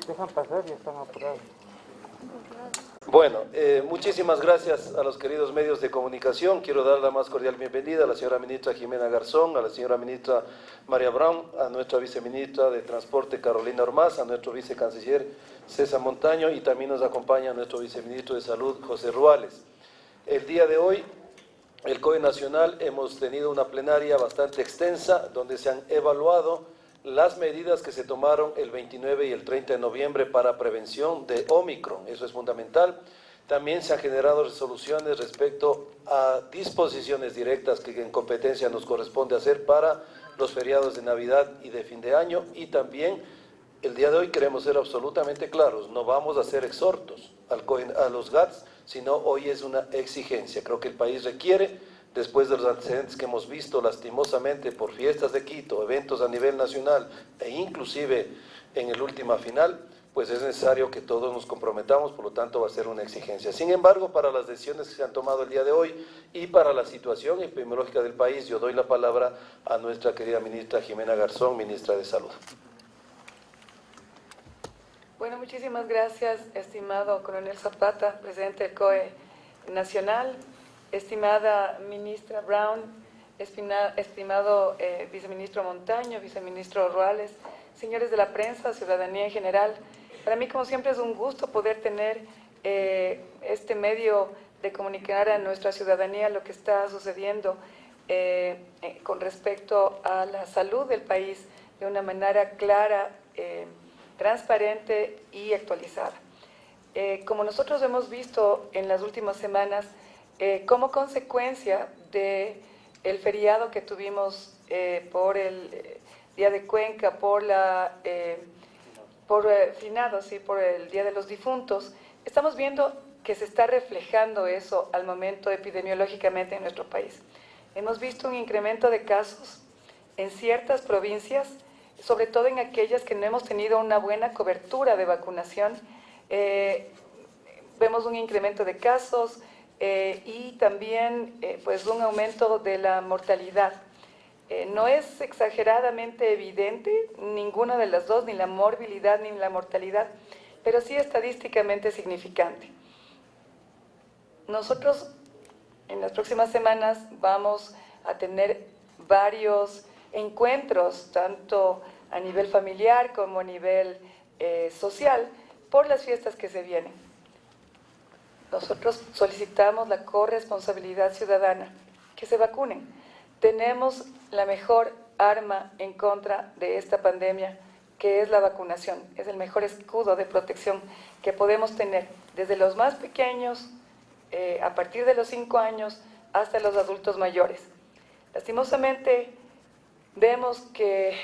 Dejan pasar y están apurados. Bueno, muchísimas gracias a los queridos medios de comunicación. Quiero dar la más cordial bienvenida a la señora ministra Jimena Garzón, a la señora ministra María Brown, a nuestra viceministra de Transporte Carolina Ormaz, a nuestro vicecanciller César Montaño y también nos acompaña nuestro viceministro de Salud José Ruales. El día de hoy, el COE Nacional hemos tenido una plenaria bastante extensa donde se han evaluado las medidas que se tomaron el 29 y el 30 de noviembre para prevención de Ómicron, eso es fundamental. También se han generado resoluciones respecto a disposiciones directas que en competencia nos corresponde hacer para los feriados de Navidad y de fin de año, y también el día de hoy queremos ser absolutamente claros, no vamos a hacer exhortos a los GATS, sino hoy es una exigencia. Creo que el país requiere, después de los antecedentes que hemos visto lastimosamente por fiestas de Quito, eventos a nivel nacional e inclusive en el última final, pues es necesario que todos nos comprometamos, por lo tanto va a ser una exigencia. Sin embargo, para las decisiones que se han tomado el día de hoy y para la situación epidemiológica del país, yo doy la palabra a nuestra querida ministra Jimena Garzón, ministra de Salud. Bueno, muchísimas gracias, estimado coronel Zapata, presidente del COE Nacional, estimada ministra Brown, estimado viceministro Montaño, viceministro Ruales, señores de la prensa, ciudadanía en general. Para mí, como siempre, es un gusto poder tener este medio de comunicar a nuestra ciudadanía lo que está sucediendo con respecto a la salud del país de una manera clara, transparente y actualizada. Como nosotros hemos visto en las últimas semanas, como consecuencia del feriado que tuvimos por el Día de Cuenca, por finados, sí, por el Día de los Difuntos, estamos viendo que se está reflejando eso al momento epidemiológicamente en nuestro país. Hemos visto un incremento de casos en ciertas provincias, sobre todo en aquellas que no hemos tenido una buena cobertura de vacunación. Vemos un incremento de casos y también pues un aumento de la mortalidad. No es exageradamente evidente ninguna de las dos, ni la morbilidad ni la mortalidad, pero sí estadísticamente significante. Nosotros en las próximas semanas vamos a tener varios encuentros, tanto a nivel familiar como a nivel social, por las fiestas que se vienen. Nosotros solicitamos la corresponsabilidad ciudadana, que se vacunen. Tenemos la mejor arma en contra de esta pandemia, que es la vacunación. Es el mejor escudo de protección que podemos tener, desde los más pequeños, a partir de los 5 años, hasta los adultos mayores. Lastimosamente, vemos que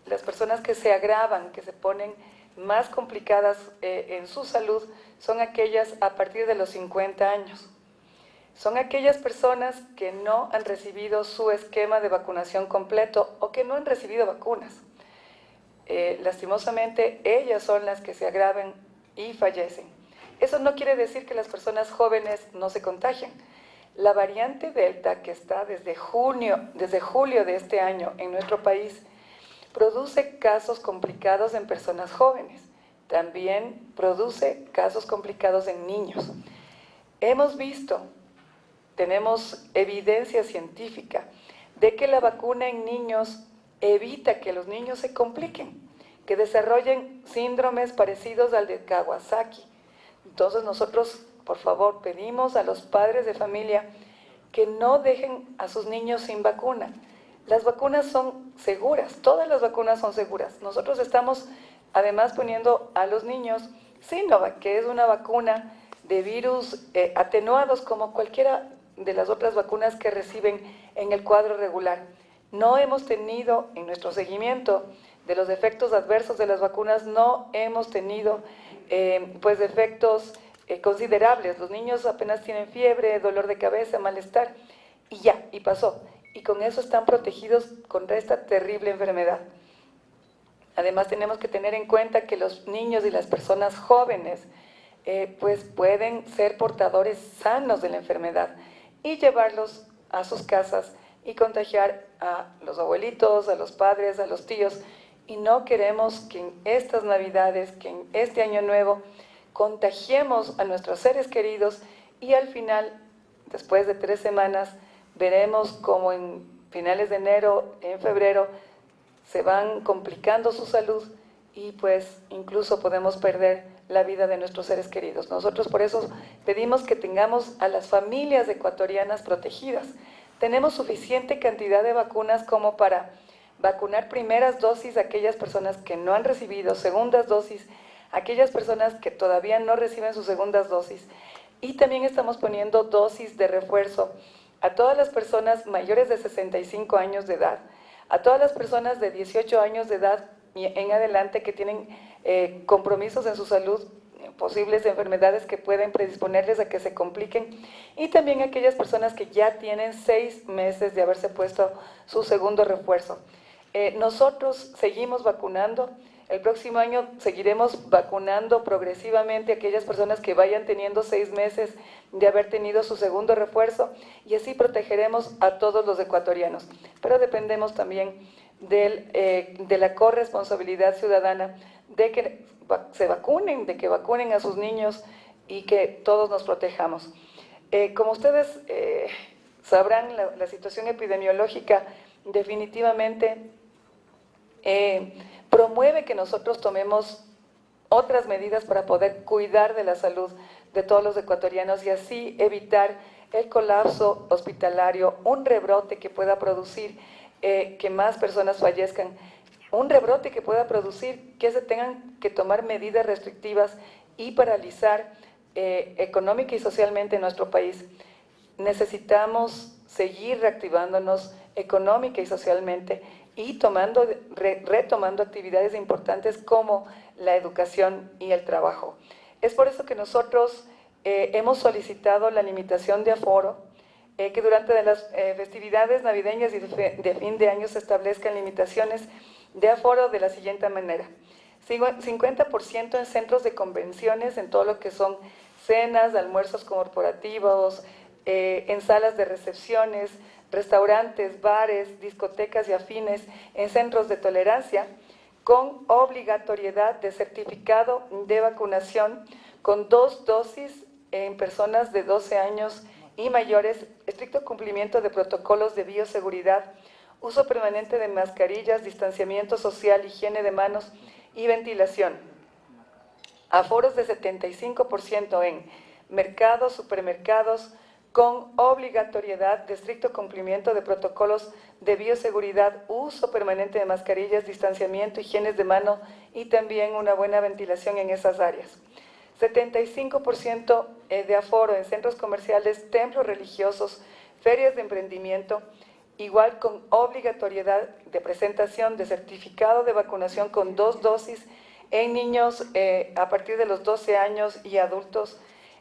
las personas que se agravan, que se ponen más complicadas en su salud, son aquellas a partir de los 50 años. Son aquellas personas que no han recibido su esquema de vacunación completo o que no han recibido vacunas. Lastimosamente, ellas son las que se agravan y fallecen. Eso no quiere decir que las personas jóvenes no se contagian. La variante Delta, que está desde julio de este año en nuestro país, produce casos complicados en personas jóvenes. También produce casos complicados en niños. Hemos visto, tenemos evidencia científica de que la vacuna en niños evita que los niños se compliquen, que desarrollen síndromes parecidos al de Kawasaki. Entonces nosotros, por favor, pedimos a los padres de familia que no dejen a sus niños sin vacuna. Las vacunas son seguras, todas las vacunas son seguras. Nosotros estamos además poniendo a los niños Sinovac, que es una vacuna de virus atenuados como cualquiera de las otras vacunas que reciben en el cuadro regular. No hemos tenido en nuestro seguimiento de los efectos adversos de las vacunas, no hemos tenido pues efectos considerables. Los niños apenas tienen fiebre, dolor de cabeza, malestar y ya, y pasó. Y con eso están protegidos contra esta terrible enfermedad. Además tenemos que tener en cuenta que los niños y las personas jóvenes pues pueden ser portadores sanos de la enfermedad y llevarlos a sus casas y contagiar a los abuelitos, a los padres, a los tíos. Y no queremos que en estas Navidades, que en este Año Nuevo, contagiemos a nuestros seres queridos y al final, después de 3 semanas, veremos como en finales de enero, en febrero, se van complicando su salud y pues incluso podemos perder la vida de nuestros seres queridos. Nosotros por eso pedimos que tengamos a las familias ecuatorianas protegidas. Tenemos suficiente cantidad de vacunas como para vacunar primeras dosis a aquellas personas que no han recibido, segundas dosis a aquellas personas que todavía no reciben sus segundas dosis. Y también estamos poniendo dosis de refuerzo a todas las personas mayores de 65 años de edad, a todas las personas de 18 años de edad y en adelante que tienen compromisos en su salud, posibles enfermedades que pueden predisponerles a que se compliquen, y también aquellas personas que ya tienen 6 meses de haberse puesto su segundo refuerzo. Nosotros seguimos vacunando. El próximo año seguiremos vacunando progresivamente a aquellas personas que vayan teniendo 6 meses de haber tenido su segundo refuerzo y así protegeremos a todos los ecuatorianos. Pero dependemos también de la corresponsabilidad ciudadana de que se vacunen, de que vacunen a sus niños y que todos nos protejamos. Como ustedes sabrán, la situación epidemiológica definitivamente promueve que nosotros tomemos otras medidas para poder cuidar de la salud de todos los ecuatorianos y así evitar el colapso hospitalario, un rebrote que pueda producir que más personas fallezcan, un rebrote que pueda producir que se tengan que tomar medidas restrictivas y paralizar económica y socialmente nuestro país. Necesitamos seguir reactivándonos económica y socialmente y retomando actividades importantes como la educación y el trabajo. Es por eso que nosotros hemos solicitado la limitación de aforo, que durante las festividades navideñas y de fin de año se establezcan limitaciones de aforo de la siguiente manera: 50% en centros de convenciones, en todo lo que son cenas, almuerzos corporativos, en salas de recepciones, restaurantes, bares, discotecas y afines, en centros de tolerancia, con obligatoriedad de certificado de vacunación con 2 dosis en personas de 12 años y mayores, estricto cumplimiento de protocolos de bioseguridad, uso permanente de mascarillas, distanciamiento social, higiene de manos y ventilación. Aforos de 75% en mercados, supermercados, con obligatoriedad de estricto cumplimiento de protocolos de bioseguridad, uso permanente de mascarillas, distanciamiento, higiene de mano y también una buena ventilación en esas áreas. 75% de aforo en centros comerciales, templos religiosos, ferias de emprendimiento, igual con obligatoriedad de presentación de certificado de vacunación con 2 dosis en niños a partir de los 12 años y adultos,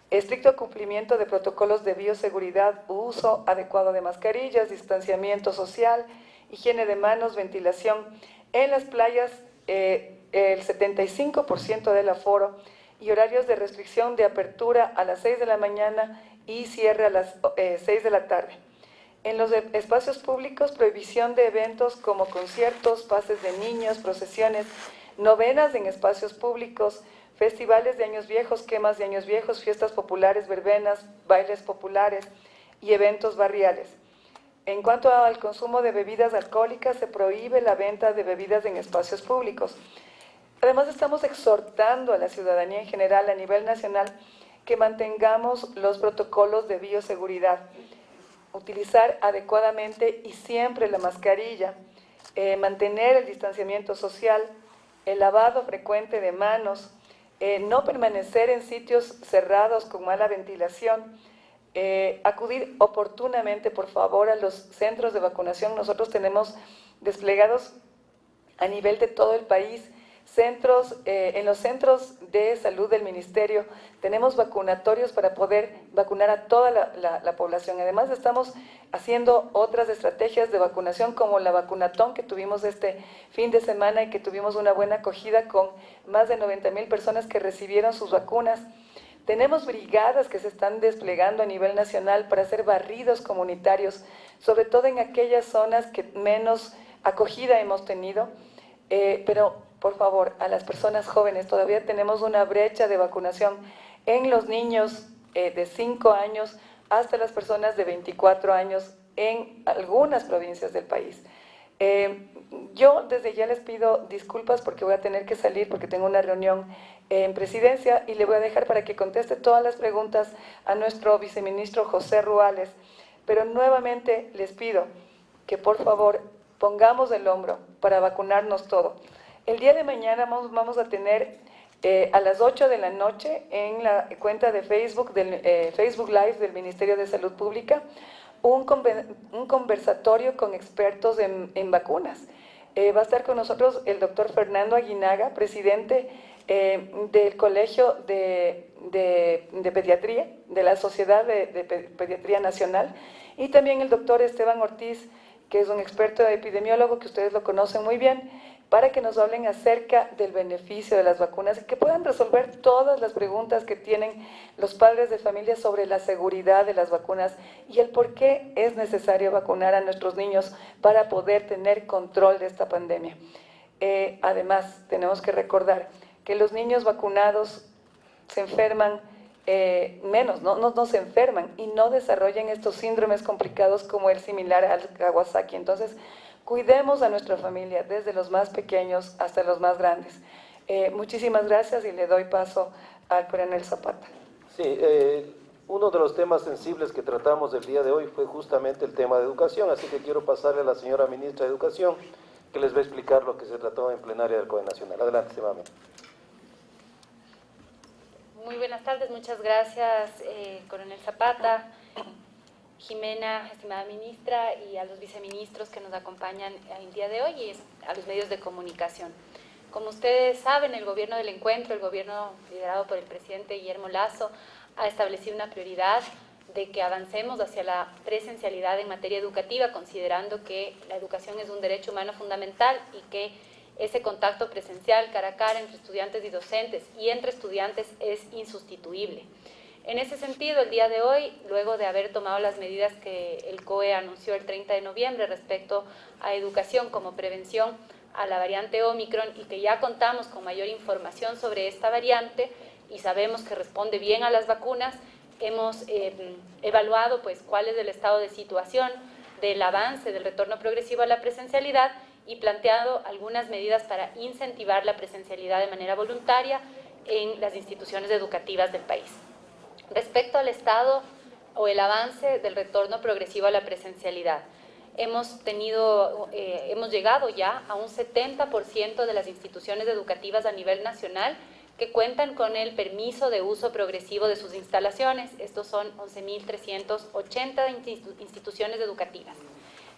estricto cumplimiento de protocolos de bioseguridad, uso adecuado de mascarillas, distanciamiento social, higiene de manos, ventilación. En las playas, el 75% del aforo y horarios de restricción de apertura a las 6 de la mañana y cierre a las 6 de la tarde. En los espacios públicos, prohibición de eventos como conciertos, pases de niños, procesiones, novenas en espacios públicos, festivales de años viejos, quemas de años viejos, fiestas populares, verbenas, bailes populares y eventos barriales. En cuanto al consumo de bebidas alcohólicas, se prohíbe la venta de bebidas en espacios públicos. Además, estamos exhortando a la ciudadanía en general a nivel nacional que mantengamos los protocolos de bioseguridad, utilizar adecuadamente y siempre la mascarilla, mantener el distanciamiento social, el lavado frecuente de manos, no permanecer en sitios cerrados con mala ventilación, acudir oportunamente, por favor, a los centros de vacunación. Nosotros tenemos desplegados a nivel de todo el país en los centros de salud del Ministerio tenemos vacunatorios para poder vacunar a toda la población. Además, estamos haciendo otras estrategias de vacunación como la vacunatón que tuvimos este fin de semana y que tuvimos una buena acogida con más de 90,000 personas que recibieron sus vacunas. Tenemos brigadas que se están desplegando a nivel nacional para hacer barridos comunitarios, sobre todo en aquellas zonas que menos acogida hemos tenido. Pero, por favor, a las personas jóvenes, todavía tenemos una brecha de vacunación en los niños de 5 años hasta las personas de 24 años en algunas provincias del país. Yo desde ya les pido disculpas porque voy a tener que salir porque tengo una reunión en presidencia y le voy a dejar para que conteste todas las preguntas a nuestro viceministro José Ruales. Pero nuevamente les pido que por favor pongamos el hombro para vacunarnos todo. El día de mañana vamos a tener a las 8 de la noche en la cuenta de Facebook, Facebook Live del Ministerio de Salud Pública, un conversatorio con expertos en vacunas. Va a estar con nosotros el doctor Fernando Aguinaga, presidente del Colegio de Pediatría, de la Sociedad de Pediatría Nacional, y también el doctor Esteban Ortiz, que es un experto epidemiólogo que ustedes lo conocen muy bien, para que nos hablen acerca del beneficio de las vacunas y que puedan resolver todas las preguntas que tienen los padres de familia sobre la seguridad de las vacunas y el por qué es necesario vacunar a nuestros niños para poder tener control de esta pandemia. Además, tenemos que recordar que los niños vacunados se enferman menos, no se enferman y no desarrollan estos síndromes complicados como el similar al Kawasaki. Entonces, cuidemos a nuestra familia, desde los más pequeños hasta los más grandes. Muchísimas gracias y le doy paso al coronel Zapata. Sí, uno de los temas sensibles que tratamos el día de hoy fue justamente el tema de educación, así que quiero pasarle a la señora ministra de Educación, que les va a explicar lo que se trató en plenaria del COE Nacional. Adelante, estimada ministra. Muy buenas tardes, muchas gracias, coronel Zapata, Jimena, estimada ministra, y a los viceministros que nos acompañan el día de hoy y a los medios de comunicación. Como ustedes saben, el gobierno del encuentro, el gobierno liderado por el presidente Guillermo Lasso, ha establecido una prioridad de que avancemos hacia la presencialidad en materia educativa, considerando que la educación es un derecho humano fundamental y que ese contacto presencial cara a cara entre estudiantes y docentes y entre estudiantes es insustituible. En ese sentido, el día de hoy, luego de haber tomado las medidas que el COE anunció el 30 de noviembre respecto a educación como prevención a la variante Omicron y que ya contamos con mayor información sobre esta variante y sabemos que responde bien a las vacunas, hemos evaluado pues cuál es el estado de situación del avance del retorno progresivo a la presencialidad y planteado algunas medidas para incentivar la presencialidad de manera voluntaria en las instituciones educativas del país. Respecto al estado o el avance del retorno progresivo a la presencialidad, hemos llegado ya a un 70% de las instituciones educativas a nivel nacional que cuentan con el permiso de uso progresivo de sus instalaciones. Estos son 11.380 instituciones educativas.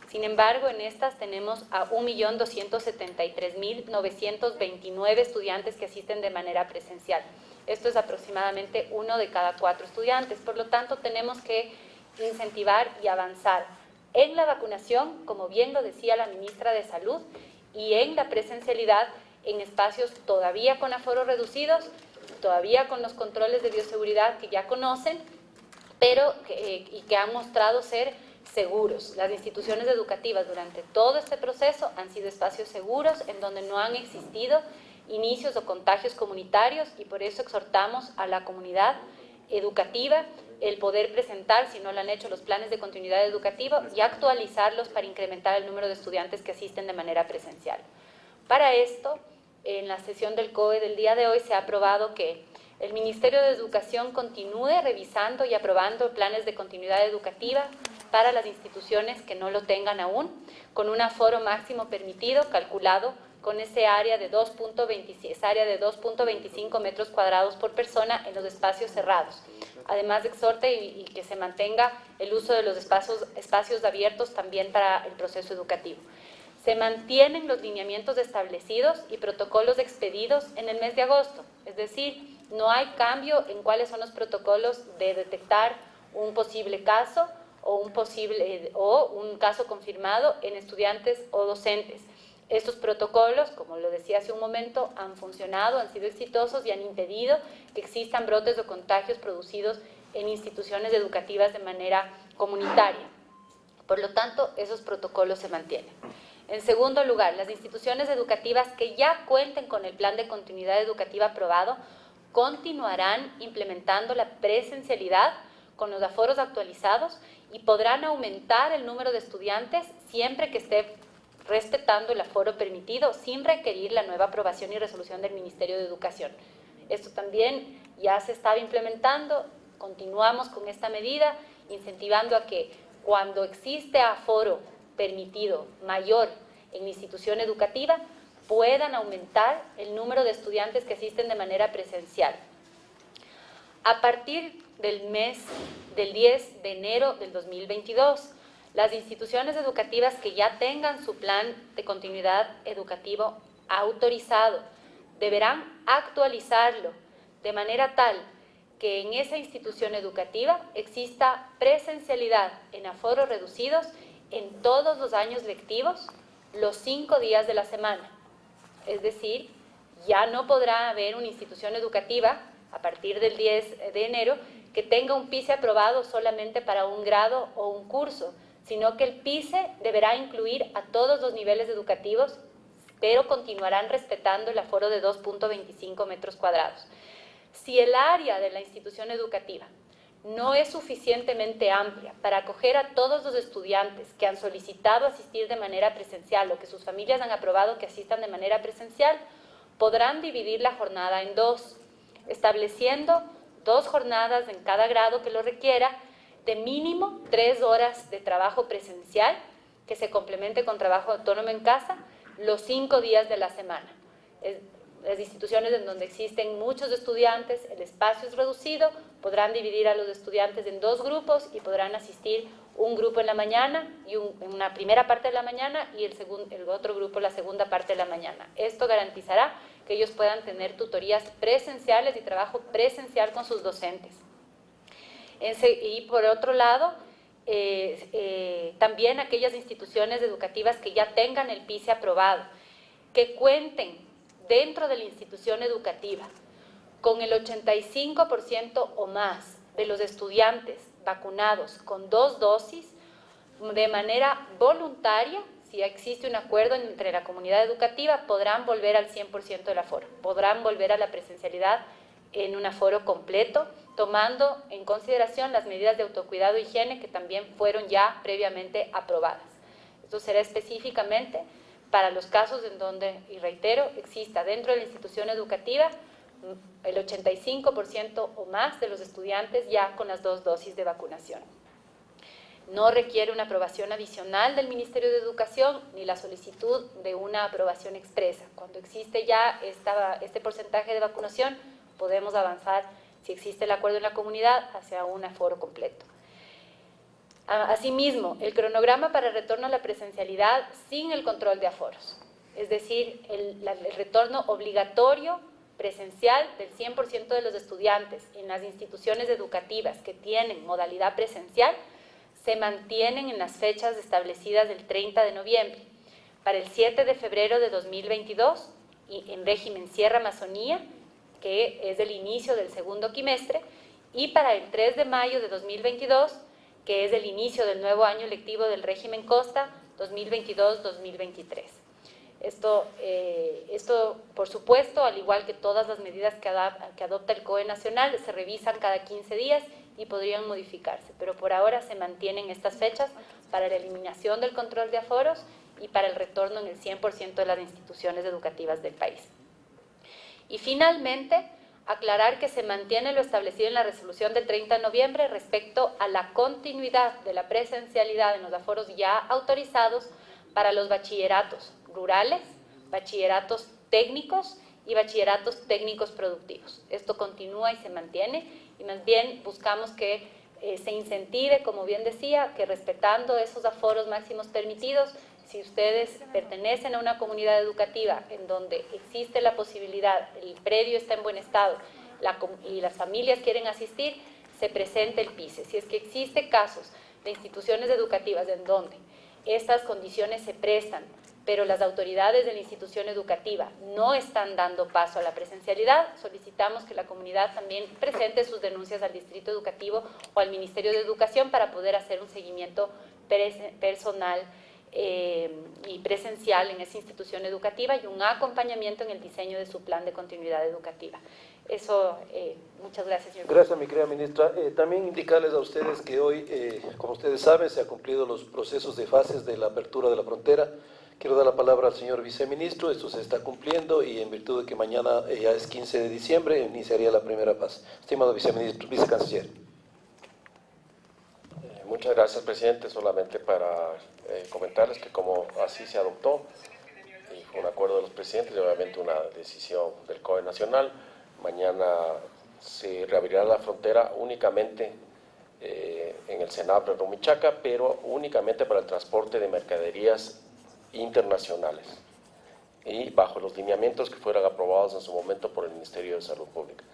Sin embargo, en estas tenemos a 1.273.929 estudiantes que asisten de manera presencial. Esto es aproximadamente 1 de cada 4 estudiantes. Por lo tanto, tenemos que incentivar y avanzar en la vacunación, como bien lo decía la ministra de Salud, y en la presencialidad en espacios todavía con aforos reducidos, todavía con los controles de bioseguridad que ya conocen, pero que han mostrado ser seguros. Las instituciones educativas durante todo este proceso han sido espacios seguros en donde no han existido inicios o contagios comunitarios y por eso exhortamos a la comunidad educativa el poder presentar, si no lo han hecho, los planes de continuidad educativa y actualizarlos para incrementar el número de estudiantes que asisten de manera presencial. Para esto, en la sesión del COE del día de hoy se ha aprobado que el Ministerio de Educación continúe revisando y aprobando planes de continuidad educativa para las instituciones que no lo tengan aún, con un aforo máximo permitido calculado con ese área de 2.25 metros cuadrados por persona en los espacios cerrados. Además, exhorte y que se mantenga el uso de los espacios abiertos también para el proceso educativo. Se mantienen los lineamientos establecidos y protocolos expedidos en el mes de agosto, es decir, no hay cambio en cuáles son los protocolos de detectar un posible caso o un caso confirmado en estudiantes o docentes. Estos protocolos, como lo decía hace un momento, han funcionado, han sido exitosos y han impedido que existan brotes o contagios producidos en instituciones educativas de manera comunitaria. Por lo tanto, esos protocolos se mantienen. En segundo lugar, las instituciones educativas que ya cuenten con el plan de continuidad educativa aprobado continuarán implementando la presencialidad con los aforos actualizados y podrán aumentar el número de estudiantes siempre que esté respetando el aforo permitido sin requerir la nueva aprobación y resolución del Ministerio de Educación. Esto también ya se estaba implementando, continuamos con esta medida, incentivando a que cuando existe aforo permitido mayor en la institución educativa, puedan aumentar el número de estudiantes que asisten de manera presencial. A partir del mes del 10 de enero del 2022, las instituciones educativas que ya tengan su plan de continuidad educativo autorizado deberán actualizarlo de manera tal que en esa institución educativa exista presencialidad en aforos reducidos en todos los años lectivos, los 5 días de la semana. Es decir, ya no podrá haber una institución educativa a partir del 10 de enero que tenga un PICE aprobado solamente para un grado o un curso, sino que el PICE deberá incluir a todos los niveles educativos, pero continuarán respetando el aforo de 2.25 metros cuadrados. Si el área de la institución educativa no es suficientemente amplia para acoger a todos los estudiantes que han solicitado asistir de manera presencial o que sus familias han aprobado que asistan de manera presencial, podrán dividir la jornada en 2, estableciendo 2 jornadas en cada grado que lo requiera, de mínimo 3 horas de trabajo presencial, que se complemente con trabajo autónomo en casa, los 5 días de la semana. Las instituciones en donde existen muchos estudiantes, el espacio es reducido, podrán dividir a los estudiantes en 2 grupos y podrán asistir un grupo en la mañana, y en una primera parte de la mañana y el otro grupo la segunda parte de la mañana. Esto garantizará que ellos puedan tener tutorías presenciales y trabajo presencial con sus docentes. Y por otro lado, también aquellas instituciones educativas que ya tengan el PICE aprobado, que cuenten dentro de la institución educativa con el 85% o más de los estudiantes vacunados con 2 dosis, de manera voluntaria, si existe un acuerdo entre la comunidad educativa, podrán volver al 100% del aforo, podrán volver a la presencialidad en un aforo completo, tomando en consideración las medidas de autocuidado e higiene que también fueron ya previamente aprobadas. Esto será específicamente para los casos en donde, y reitero, exista dentro de la institución educativa el 85% o más de los estudiantes ya con las 2 dosis de vacunación. No requiere una aprobación adicional del Ministerio de Educación ni la solicitud de una aprobación expresa. Cuando existe ya este porcentaje de vacunación, podemos avanzar, si existe el acuerdo en la comunidad, hacia un aforo completo. Asimismo, el cronograma para el retorno a la presencialidad sin el control de aforos, es decir, el retorno obligatorio presencial del 100% de los estudiantes en las instituciones educativas que tienen modalidad presencial, se mantienen en las fechas establecidas del 30 de noviembre. Para el 7 de febrero de 2022, y en régimen Sierra Amazonía, que es el inicio del segundo quimestre, y para el 3 de mayo de 2022, que es el inicio del nuevo año lectivo del régimen Costa 2022-2023. Esto, por supuesto, al igual que todas las medidas que adopta el COE nacional, se revisan cada 15 días y podrían modificarse, pero por ahora se mantienen estas fechas para la eliminación del control de aforos y para el retorno en el 100% de las instituciones educativas del país. Y finalmente, aclarar que se mantiene lo establecido en la resolución del 30 de noviembre respecto a la continuidad de la presencialidad en los aforos ya autorizados para los bachilleratos rurales, bachilleratos técnicos y bachilleratos técnicos productivos. Esto continúa y se mantiene, y más bien buscamos que se incentive, como bien decía, que respetando esos aforos máximos permitidos, si ustedes pertenecen a una comunidad educativa en donde existe la posibilidad, el predio está en buen estado y las familias quieren asistir, se presente el PICE. Si es que existe casos de instituciones educativas en donde estas condiciones se prestan pero las autoridades de la institución educativa no están dando paso a la presencialidad. Solicitamos que la comunidad también presente sus denuncias al distrito educativo o al Ministerio de Educación para poder hacer un seguimiento personal y presencial en esa institución educativa y un acompañamiento en el diseño de su plan de continuidad educativa. Eso, muchas gracias, señor. Gracias, mi querida ministra. También indicarles a ustedes que hoy, como ustedes saben, se han cumplido los procesos de fases de la apertura de la frontera. Quiero dar la palabra al señor viceministro. Esto se está cumpliendo y en virtud de que mañana ya es 15 de diciembre, iniciaría la primera fase. Estimado viceministro, vicecanciller. Muchas gracias, presidente. Solamente para comentarles que como así se adoptó, y fue un acuerdo de los presidentes y obviamente una decisión del COE nacional, mañana se reabrirá la frontera únicamente en el Senabre Rumichaca, pero únicamente para el transporte de mercaderías internacionales y bajo los lineamientos que fueran aprobados en su momento por el Ministerio de Salud Pública.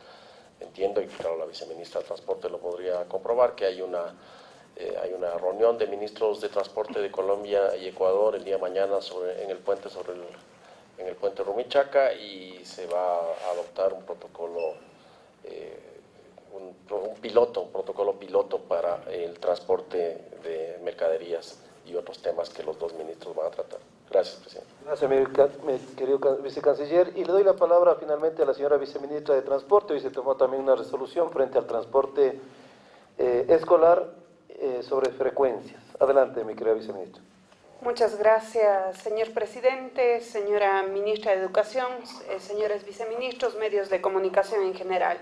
Entiendo, y claro, la viceministra de Transporte lo podría comprobar, que hay una reunión de ministros de transporte de Colombia y Ecuador el día de mañana en el puente Rumichaca, y se va a adoptar un protocolo un protocolo piloto para el transporte de mercaderías y otros temas que los dos ministros van a tratar. Gracias, presidente. Gracias, mi querido vicecanciller. Y le doy la palabra finalmente a la señora viceministra de Transporte. Hoy se tomó también una resolución frente al transporte escolar sobre frecuencias. Adelante, mi querida viceministra. Muchas gracias, señor presidente, señora ministra de Educación, señores viceministros, medios de comunicación en general.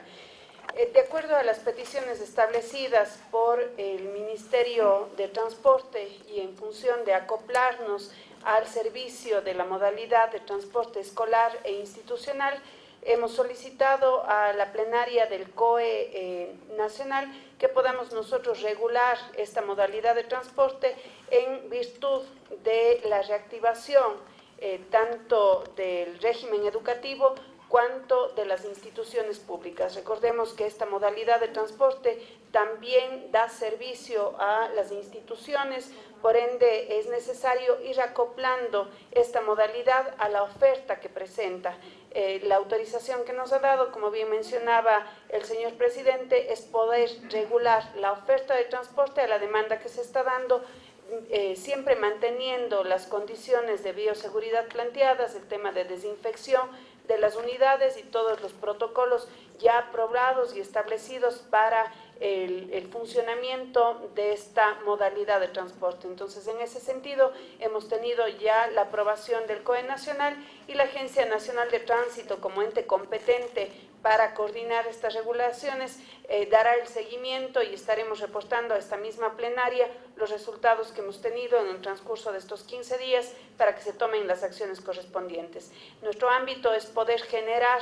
De acuerdo a las peticiones establecidas por el Ministerio de Transporte y en función de acoplarnos al servicio de la modalidad de transporte escolar e institucional, hemos solicitado a la plenaria del COE nacional que podamos nosotros regular esta modalidad de transporte en virtud de la reactivación tanto del régimen educativo cuanto de las instituciones públicas. Recordemos que esta modalidad de transporte también da servicio a las instituciones, por ende es necesario ir acoplando esta modalidad a la oferta que presenta. La autorización que nos ha dado, como bien mencionaba el señor presidente, es poder regular la oferta de transporte a la demanda que se está dando, siempre manteniendo las condiciones de bioseguridad planteadas, el tema de desinfección de las unidades y todos los protocolos ya aprobados y establecidos para el funcionamiento de esta modalidad de transporte. Entonces, en ese sentido, hemos tenido ya la aprobación del COE nacional y la Agencia Nacional de Tránsito como ente competente para coordinar estas regulaciones, dará el seguimiento y estaremos reportando a esta misma plenaria los resultados que hemos tenido en el transcurso de estos 15 días para que se tomen las acciones correspondientes. Nuestro ámbito es poder generar,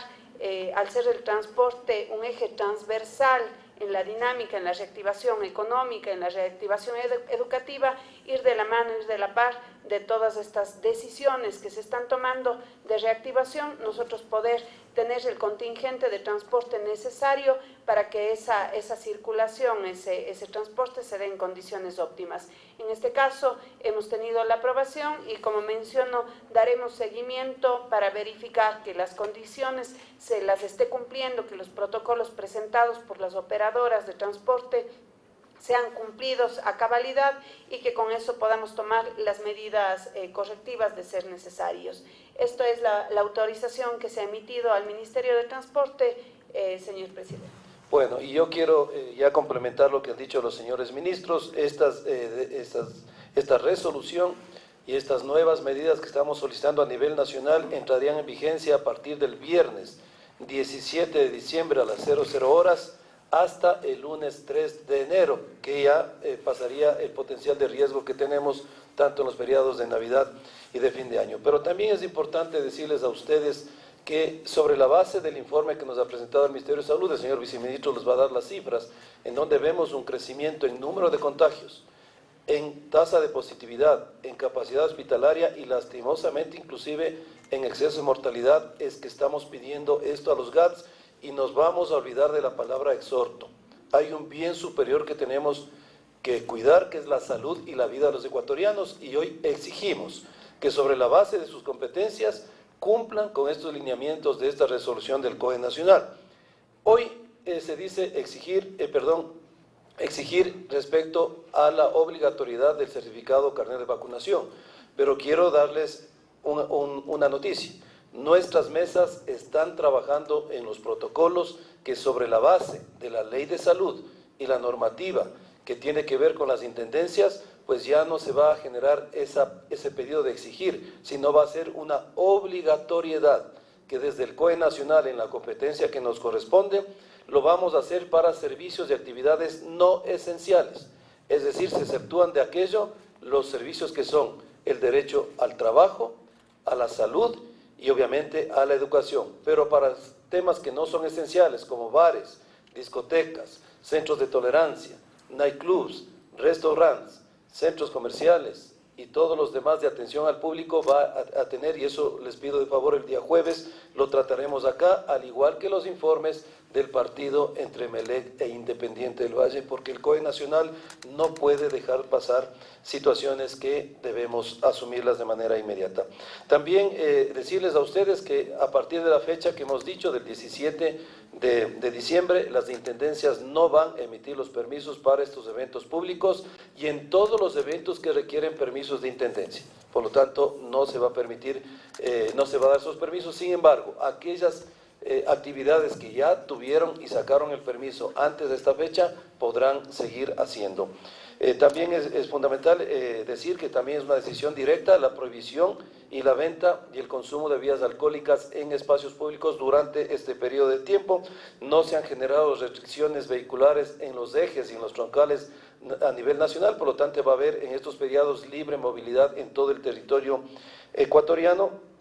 al ser el transporte un eje transversal en la dinámica, en la reactivación económica, en la reactivación educativa, ir de la mano, ir de la par de todas estas decisiones que se están tomando de reactivación, nosotros poder tener el contingente de transporte necesario para que esa circulación, ese transporte se dé en condiciones óptimas. En este caso, hemos tenido la aprobación y, como menciono, daremos seguimiento para verificar que las condiciones se las esté cumpliendo, que los protocolos presentados por las operadoras de transporte sean cumplidos a cabalidad y que con eso podamos tomar las medidas correctivas de ser necesarios. Esto es la autorización que se ha emitido al Ministerio de Transporte, señor presidente. Bueno, y yo quiero ya complementar lo que han dicho los señores ministros. Esta resolución y estas nuevas medidas que estamos solicitando a nivel nacional entrarían en vigencia a partir del viernes 17 de diciembre a las 00 horas hasta el lunes 3 de enero, que ya pasaría el potencial de riesgo que tenemos tanto en los feriados de Navidad y de fin de año. Pero también es importante decirles a ustedes que sobre la base del informe que nos ha presentado el Ministerio de Salud, el señor viceministro les va a dar las cifras, en donde vemos un crecimiento en número de contagios, en tasa de positividad, en capacidad hospitalaria y lastimosamente inclusive en exceso de mortalidad, es que estamos pidiendo esto a los GATS y nos vamos a olvidar de la palabra exhorto. Hay un bien superior que tenemos que cuidar, que es la salud y la vida de los ecuatorianos, y hoy exigimos que que sobre la base de sus competencias cumplan con estos lineamientos de esta resolución del COE Nacional. Hoy se dice exigir respecto a la obligatoriedad del certificado carnet de vacunación, pero quiero darles una noticia. Nuestras mesas están trabajando en los protocolos que sobre la base de la ley de salud y la normativa que tiene que ver con las intendencias, pues ya no se va a generar ese pedido de exigir, sino va a ser una obligatoriedad que desde el COE Nacional, en la competencia que nos corresponde, lo vamos a hacer para servicios y actividades no esenciales. Es decir, se exceptúan de aquello los servicios que son el derecho al trabajo, a la salud y obviamente a la educación. Pero para temas que no son esenciales, como bares, discotecas, centros de tolerancia, nightclubs, restaurantes, centros comerciales y todos los demás de atención al público va a tener, y eso les pido de favor el día jueves, lo trataremos acá, al igual que los informes del partido entre Melec e Independiente del Valle, porque el COE Nacional no puede dejar pasar situaciones que debemos asumirlas de manera inmediata. También decirles a ustedes que a partir de la fecha que hemos dicho, del 17 de diciembre, las intendencias no van a emitir los permisos para estos eventos públicos y en todos los eventos que requieren permisos de intendencia. Por lo tanto, no se va a permitir, no se va a dar esos permisos. Sin embargo, aquellas actividades que ya tuvieron y sacaron el permiso antes de esta fecha podrán seguir haciendo. También es fundamental decir que también es una decisión directa la prohibición y la venta y el consumo de bebidas alcohólicas en espacios públicos durante este periodo de tiempo. No se han generado restricciones vehiculares en los ejes y en los troncales a nivel nacional, por lo tanto va a haber en estos periodos libre movilidad en todo el territorio ecuatoriano.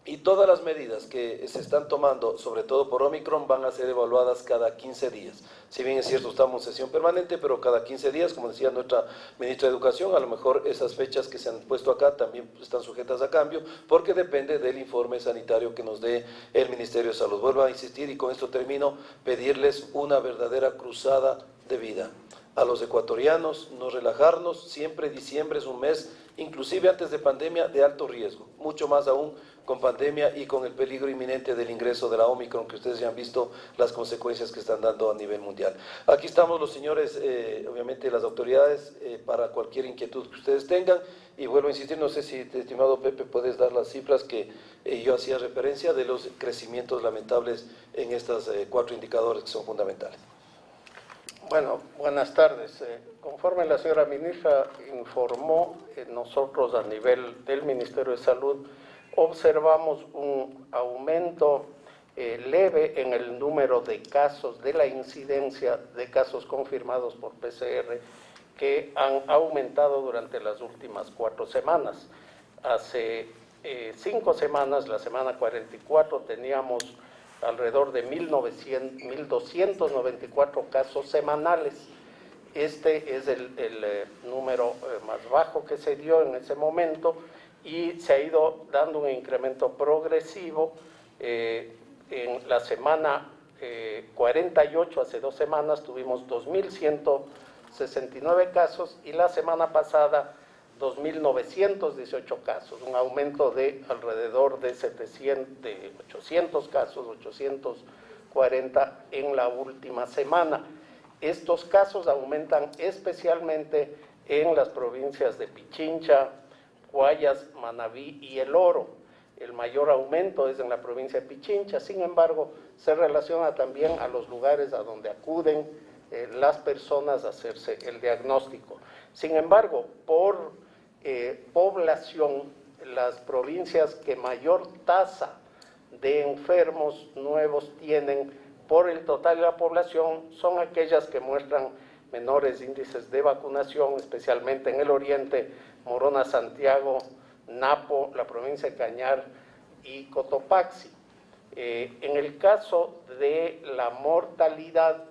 Y todas las medidas que se están tomando, sobre todo por Omicron, van a ser evaluadas cada 15 días. Si bien es cierto, estamos en sesión permanente, pero cada 15 días, como decía nuestra ministra de Educación, a lo mejor esas fechas que se han puesto acá también están sujetas a cambio, porque depende del informe sanitario que nos dé el Ministerio de Salud. Vuelvo a insistir, y con esto termino, pedirles una verdadera cruzada de vida a los ecuatorianos, no relajarnos. Siempre diciembre es un mes, inclusive antes de pandemia, de alto riesgo, mucho más aún con pandemia y con el peligro inminente del ingreso de la Omicron, que ustedes ya han visto las consecuencias que están dando a nivel mundial. Aquí estamos los señores, obviamente las autoridades, para cualquier inquietud que ustedes tengan, y vuelvo a insistir, no sé si, estimado Pepe, puedes dar las cifras que yo hacía referencia de los crecimientos lamentables en estos 4 indicadores que son fundamentales. Bueno, buenas tardes. Conforme la señora ministra informó, nosotros a nivel del Ministerio de Salud observamos un aumento leve en el número de casos, de la incidencia de casos confirmados por PCR, que han aumentado durante las últimas 4 semanas. Hace 5 semanas, la semana 44, teníamos alrededor de 1.294 casos semanales. Este es el número más bajo que se dio en ese momento y se ha ido dando un incremento progresivo. En la semana 48, hace 2 semanas, tuvimos 2.169 casos y la semana pasada 2.918 casos, un aumento de alrededor de 800 casos, 840 en la última semana. Estos casos aumentan especialmente en las provincias de Pichincha, Guayas, Manabí y El Oro. El mayor aumento es en la provincia de Pichincha, sin embargo, se relaciona también a los lugares a donde acuden las personas a hacerse el diagnóstico. Sin embargo, por población, las provincias que mayor tasa de enfermos nuevos tienen por el total de la población son aquellas que muestran menores índices de vacunación, especialmente en el oriente, Morona, Santiago, Napo, la provincia de Cañar y Cotopaxi. En el caso de la mortalidad,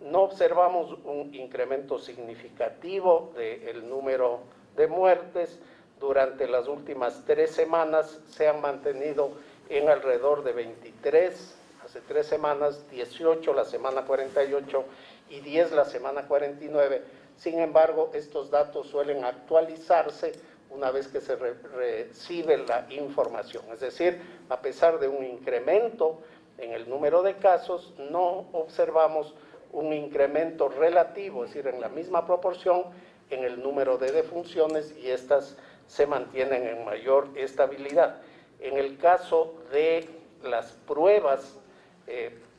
no observamos un incremento significativo del número de muertes. Durante las últimas 3 semanas se han mantenido en alrededor de 23, hace 3 semanas, 18 la semana 48 y 10 la semana 49. Sin embargo, estos datos suelen actualizarse una vez que se recibe la información. Es decir, a pesar de un incremento en el número de casos, no observamos un incremento relativo, es decir, en la misma proporción en el número de defunciones, y estas se mantienen en mayor estabilidad. En el caso de las pruebas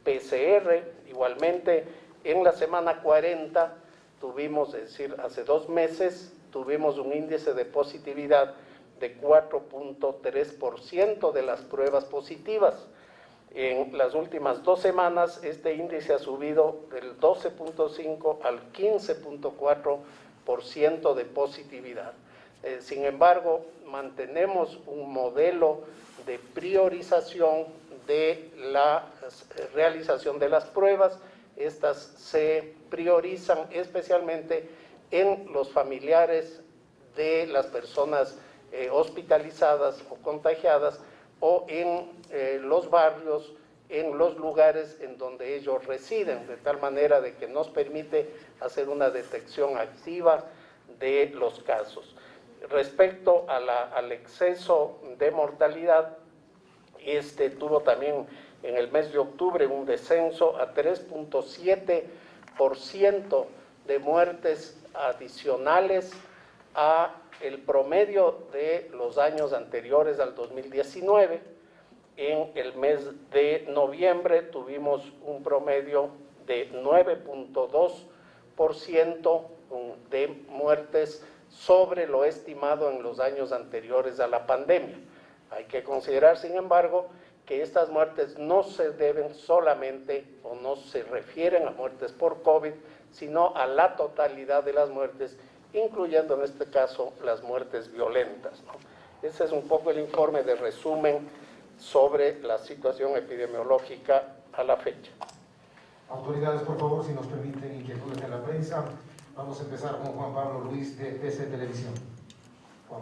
PCR, igualmente en la semana 40 tuvimos, es decir, hace 2 meses, tuvimos un índice de positividad de 4.3% de las pruebas positivas. En las últimas 2 semanas este índice ha subido del 12.5 al 15.4% de positividad. Sin embargo, mantenemos un modelo de priorización de la realización de las pruebas. Estas se priorizan especialmente en los familiares de las personas hospitalizadas o contagiadas, o en los barrios, en los lugares en donde ellos residen, de tal manera de que nos permite hacer una detección activa de los casos. Respecto al exceso de mortalidad, tuvo también en el mes de octubre un descenso a 3.7% de muertes adicionales a el promedio de los años anteriores al 2019. En el mes de noviembre tuvimos un promedio de 9.2% de muertes sobre lo estimado en los años anteriores a la pandemia. Hay que considerar, sin embargo, que estas muertes no se deben solamente o no se refieren a muertes por COVID, sino a la totalidad de las muertes, incluyendo en este caso las muertes violentas, ¿no? Ese es un poco el informe de resumen sobre la situación epidemiológica a la fecha. Autoridades, por favor, si nos permiten inquietudes de la prensa. Vamos a empezar con Juan Pablo Luis de TC Televisión. Juan.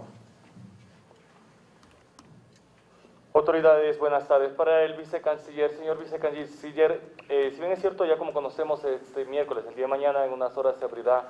Autoridades, buenas tardes. Para el vicecanciller, señor vicecanciller, si bien es cierto, ya como conocemos, este miércoles, el día de mañana, en unas horas se abrirá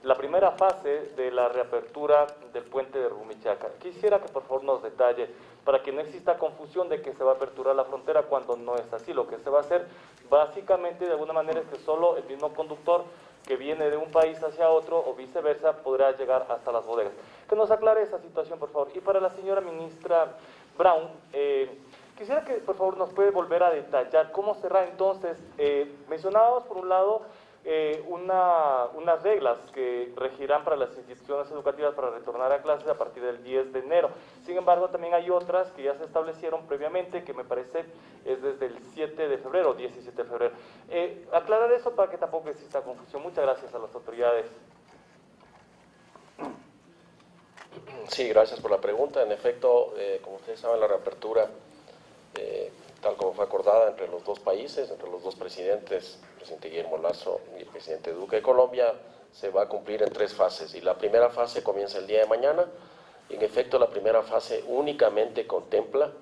la primera fase de la reapertura del puente de Rumichaca. Quisiera que por favor nos detalle, para que no exista confusión de que se va a aperturar la frontera cuando no es así. Lo que se va a hacer básicamente de alguna manera es que solo el mismo conductor que viene de un país hacia otro o viceversa podrá llegar hasta las bodegas. Que nos aclare esa situación, por favor. Y para la señora ministra Brown, quisiera que por favor nos puede volver a detallar cómo será entonces. Mencionábamos por un lado unas reglas que regirán para las instituciones educativas para retornar a clases a partir del 10 de enero. Sin embargo, también hay otras que ya se establecieron previamente, que me parece es desde el 7 de febrero, 17 de febrero. Aclarar eso para que tampoco exista confusión. Muchas gracias a las autoridades. Sí, gracias por la pregunta. En efecto, como ustedes saben, la reapertura, tal como fue acordada entre los dos países, entre los dos presidentes, el presidente Guillermo Lasso y el presidente Duque de Colombia, se va a cumplir en 3 fases. Y la primera fase comienza el día de mañana. En efecto, la primera fase únicamente contempla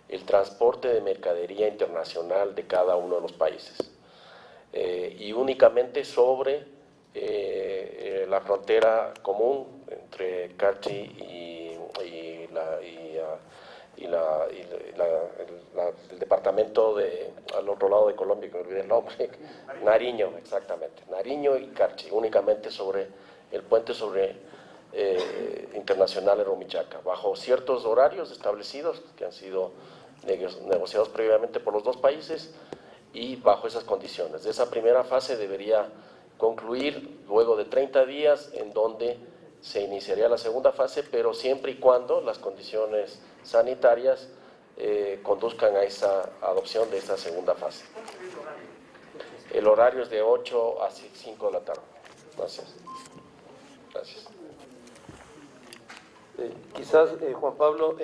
el transporte de mercadería internacional de cada uno de los países. Y únicamente sobre la frontera común entre Carchi el departamento al otro lado de Colombia, que me olvidé el nombre, Nariño, exactamente, Nariño y Carchi, únicamente sobre el puente internacional en Rumichaca, bajo ciertos horarios establecidos que han sido negociados previamente por los dos países y bajo esas condiciones. Esa primera fase debería concluir luego de 30 días, en donde se iniciaría la segunda fase, pero siempre y cuando las condiciones sanitarias conduzcan a esa adopción de esta segunda fase. El horario es de 8 a 5 de la tarde. Gracias. Gracias. Quizás, Juan Pablo,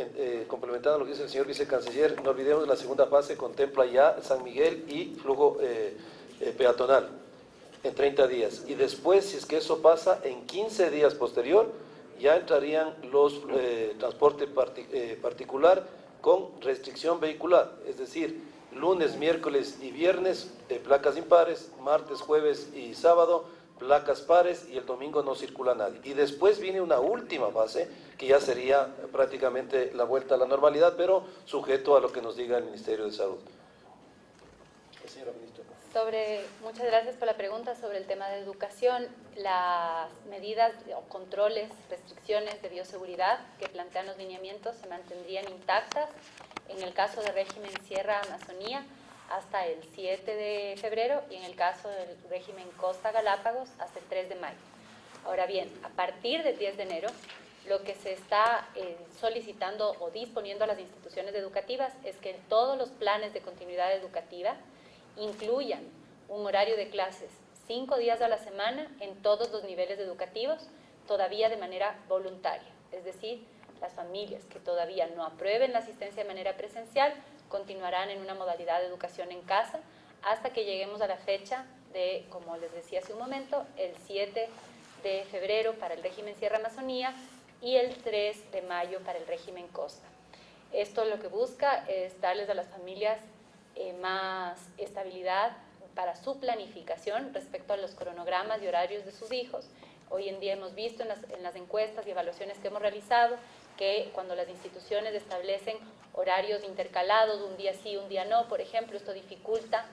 complementando lo que dice el señor vicecanciller, no olvidemos que la segunda fase contempla ya San Miguel y flujo peatonal en 30 días. Y después, si es que eso pasa, en 15 días posterior, ya entrarían los transporte particular con restricción vehicular, es decir, lunes, miércoles y viernes, placas impares, martes, jueves y sábado, placas pares y el domingo no circula nadie. Y después viene una última fase que ya sería prácticamente la vuelta a la normalidad, pero sujeto a lo que nos diga el Ministerio de Salud. Señora ministra. Muchas gracias por la pregunta sobre el tema de educación. Las medidas o controles, restricciones de bioseguridad que plantean los lineamientos se mantendrían intactas en el caso del régimen Sierra Amazonía hasta el 7 de febrero y en el caso del régimen Costa Galápagos hasta el 3 de mayo. Ahora bien, a partir del 10 de enero, lo que se está solicitando o disponiendo a las instituciones educativas es que todos los planes de continuidad educativa incluyan un horario de clases 5 días a la semana en todos los niveles educativos, todavía de manera voluntaria. Es decir, las familias que todavía no aprueben la asistencia de manera presencial continuarán en una modalidad de educación en casa hasta que lleguemos a la fecha de, como les decía hace un momento, el 7 de febrero para el régimen Sierra Amazonía y el 3 de mayo para el régimen Costa. Esto lo que busca es darles a las familias más estabilidad para su planificación respecto a los cronogramas y horarios de sus hijos. Hoy en día hemos visto en las encuestas y evaluaciones que hemos realizado que cuando las instituciones establecen horarios intercalados, un día sí, un día no, por ejemplo, esto dificulta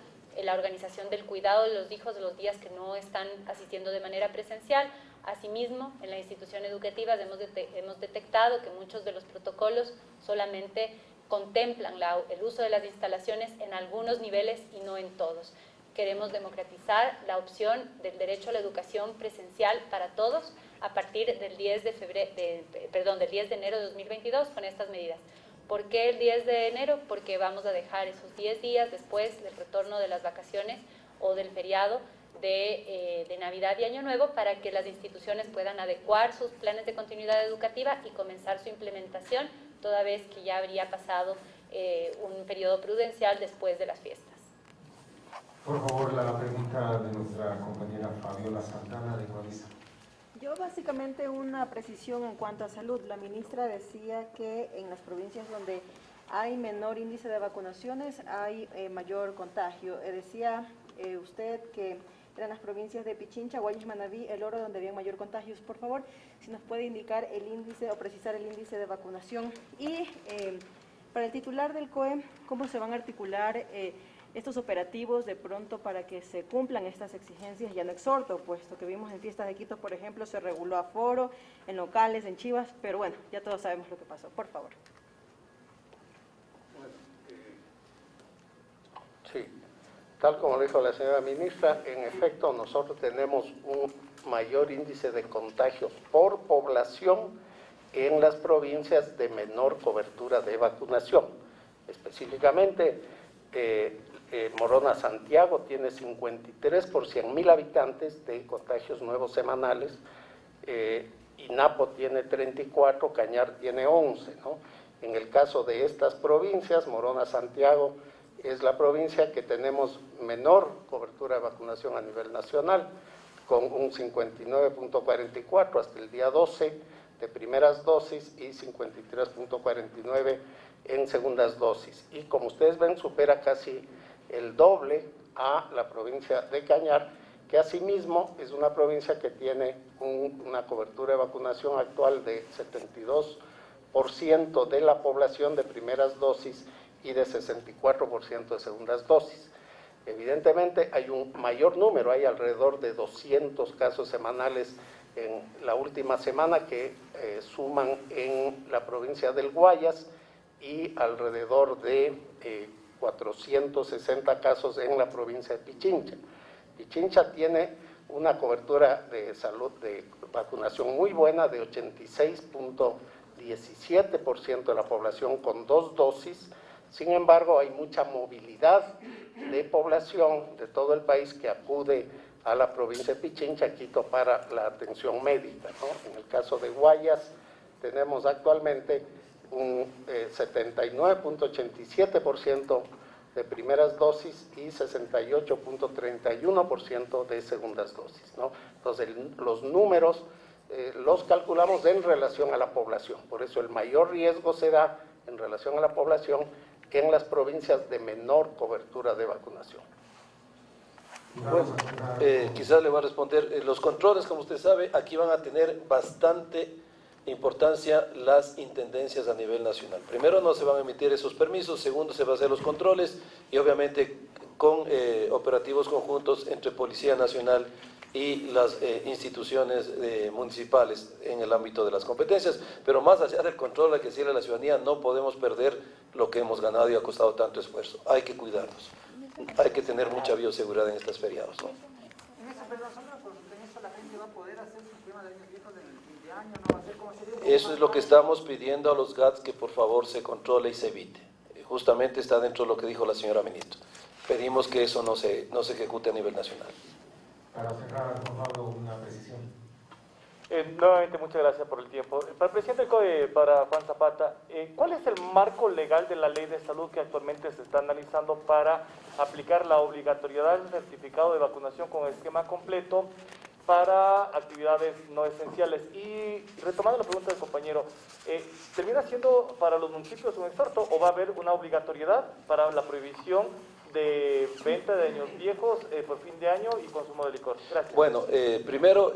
la organización del cuidado de los hijos de los días que no están asistiendo de manera presencial. Asimismo, en la institución educativa hemos detectado que muchos de los protocolos solamente contemplan el uso de las instalaciones en algunos niveles y no en todos. Queremos democratizar la opción del derecho a la educación presencial para todos a partir del 10 de enero de 2022 con estas medidas. ¿Por qué el 10 de enero? Porque vamos a dejar esos 10 días después del retorno de las vacaciones o del feriado de Navidad y Año Nuevo para que las instituciones puedan adecuar sus planes de continuidad educativa y comenzar su implementación, toda vez que ya habría pasado un periodo prudencial después de las fiestas. Por favor, la pregunta de nuestra compañera Fabiola Santana de Coavisa. Yo básicamente una precisión en cuanto a salud. La ministra decía que en las provincias donde hay menor índice de vacunaciones hay mayor contagio. Decía usted que eran las provincias de Pichincha, Guayas, Manabí, El Oro, donde había mayor contagios. Por favor, si nos puede indicar el índice o precisar el índice de vacunación. Y para el titular del COE, ¿cómo se van a articular estos operativos de pronto para que se cumplan estas exigencias? Ya no exhorto, puesto que vimos en Fiestas de Quito, por ejemplo, se reguló aforo en locales, en Chivas, pero bueno, ya todos sabemos lo que pasó. Por favor. Sí, tal como dijo la señora ministra, en efecto nosotros tenemos un mayor índice de contagios por población en las provincias de menor cobertura de vacunación. Específicamente, Morona Santiago tiene 53 por 100.000 habitantes de contagios nuevos semanales, y Napo tiene 34, Cañar tiene 11, ¿no? En el caso de estas provincias, Morona Santiago es la provincia que tenemos menor cobertura de vacunación a nivel nacional, con un 59.44 hasta el día 12 de primeras dosis y 53.49 en segundas dosis. Y como ustedes ven, supera casi el doble a la provincia de Cañar, que asimismo es una provincia que tiene una cobertura de vacunación actual de 72% de la población de primeras dosis y de 64% de segundas dosis. Evidentemente hay un mayor número, hay alrededor de 200 casos semanales en la última semana que suman en la provincia del Guayas y alrededor de 460 casos en la provincia de Pichincha. Pichincha tiene una cobertura de salud de vacunación muy buena de 86.17% de la población con 2 dosis. Sin embargo, hay mucha movilidad de población de todo el país que acude a la provincia de Pichincha, Quito, para la atención médica, ¿no? En el caso de Guayas, tenemos actualmente un 79.87% de primeras dosis y 68.31% de segundas dosis, ¿no? Entonces, los números los calculamos en relación a la población. Por eso el mayor riesgo se da en relación a la población en las provincias de menor cobertura de vacunación. Y vamos a cerrar Quizás le voy a responder. Los controles, como usted sabe, aquí van a tener bastante importancia las intendencias a nivel nacional. Primero, no se van a emitir esos permisos. Segundo, se van a hacer los controles y obviamente con operativos conjuntos entre Policía Nacional y las instituciones municipales en el ámbito de las competencias. Pero más allá del control, hay que decirle a la ciudadanía, no podemos perder lo que hemos ganado y ha costado tanto esfuerzo. Hay que cuidarnos. Hay que tener mucha bioseguridad en estos feriados, ¿no? Eso es lo que estamos pidiendo a los GATS, que por favor se controle y se evite. Justamente está dentro de lo que dijo la señora ministra. Pedimos que eso no se ejecute a nivel nacional. para cerrar, Juan Pablo, una precisión. Nuevamente, muchas gracias por el tiempo. Para el presidente del COE, para Juan Zapata, ¿cuál es el marco legal de la ley de salud que actualmente se está analizando para aplicar la obligatoriedad del certificado de vacunación con esquema completo para actividades no esenciales? Y retomando la pregunta del compañero, ¿termina siendo para los municipios un exhorto o va a haber una obligatoriedad para la prohibición de venta de años viejos por fin de año y consumo de licor? Gracias. Bueno, primero,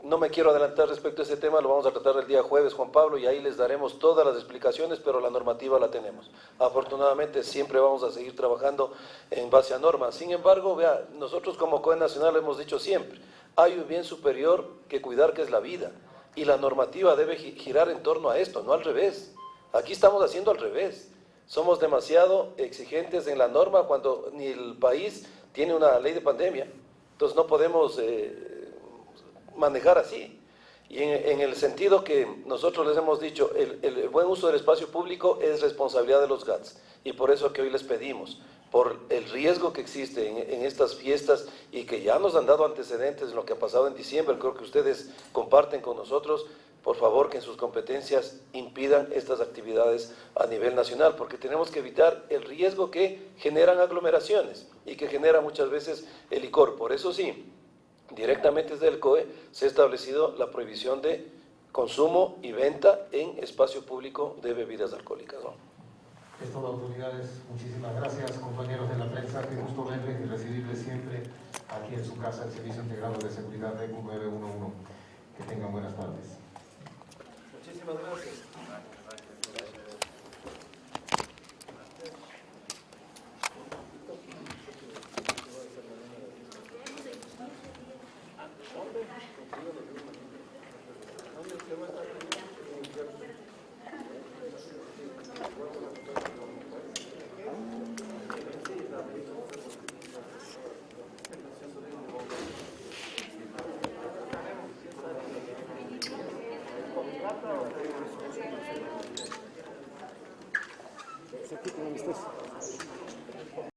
no me quiero adelantar respecto a ese tema, lo vamos a tratar el día jueves, Juan Pablo, y ahí les daremos todas las explicaciones, pero la normativa la tenemos. Afortunadamente, siempre vamos a seguir trabajando en base a normas. Sin embargo, vea, nosotros como COE Nacional hemos dicho siempre, hay un bien superior que cuidar, que es la vida, y la normativa debe girar en torno a esto, no al revés. Aquí estamos haciendo al revés. Somos demasiado exigentes en la norma cuando ni el país tiene una ley de pandemia. Entonces no podemos manejar así. Y en el sentido que nosotros les hemos dicho, el buen uso del espacio público es responsabilidad de los GATS. Y por eso que hoy les pedimos, por el riesgo que existe en estas fiestas y que ya nos han dado antecedentes en lo que ha pasado en diciembre, creo que ustedes comparten con nosotros, por favor, que en sus competencias impidan estas actividades a nivel nacional, porque tenemos que evitar el riesgo que generan aglomeraciones y que genera muchas veces el licor. Por eso sí, directamente desde el COE se ha establecido la prohibición de consumo y venta en espacio público de bebidas alcohólicas, ¿no? Es todo, autoridades. Muchísimas gracias, compañeros de la prensa. Qué gusto verles y recibirles siempre aquí en su casa, el Servicio Integrado de Seguridad de ECU 911. Que tengan buenas tardes. Muchísimas gracias. Se quiten ustedes.